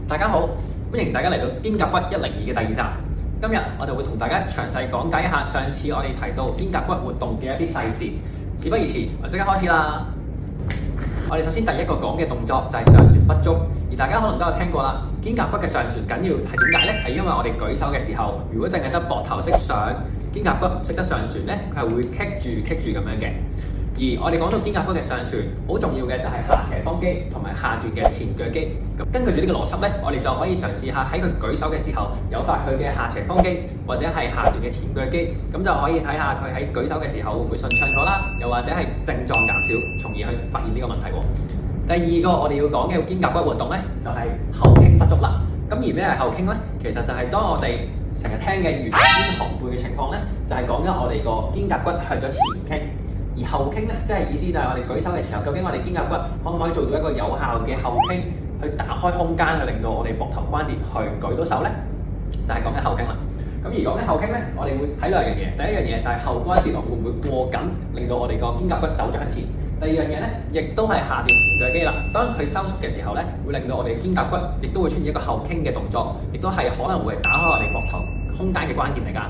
大家好，歡迎大家嚟到肩胛骨102嘅第2集。今日我就會同大家詳細講解一下上次我哋提到肩胛骨活動嘅一啲細節。事不宜遲，我即刻開始啦。我哋首先第一個講嘅動作就係上旋不足，而大家可能都有聽過啦。肩胛骨嘅上旋緊要係點解呢？係因為我哋舉手嘅時候，如果淨係得膊頭識上，肩胛骨唔識得上旋呢，佢係會棘住咁樣嘅。而我哋講到肩胛骨嘅上旋，好重要嘅就係下斜方肌同埋下段嘅前鋸肌。咁根據住呢個邏輯呢，我哋就可以嘗試下喺佢舉手嘅時候，誘發佢嘅下斜方肌或者係下段嘅前鋸肌，咁就可以睇下佢喺舉手嘅時候會唔會順暢咗啦，又或者係症狀減少，從而去發現呢個問題喎。第二個我哋要講嘅肩胛骨活動呢，就係後傾不足啦。咁而咩係後傾呢？其實就係當我哋成日聽嘅圓肩寒背嘅情況呢，就係講緊我哋個肩胛骨向咗前傾。而後傾咧，即係意思就係我哋舉手嘅時候，究竟我哋肩胛骨可唔可以做到一個有效嘅後傾，去打開空間，去令到我哋膊頭關節去舉到手呢？就係講緊後傾啦。咁而講緊後傾呢，我哋會睇兩樣嘢。第一樣嘢就係後關節會唔會過緊，令到我哋個肩胛骨走咗向前。第二樣嘢呢，亦都係下段前鋸肌啦。當佢收縮嘅時候呢，會令到我哋肩胛骨亦都會出現一個後傾嘅動作，亦都係可能會打開我哋膊頭空間嘅關鍵嚟㗎。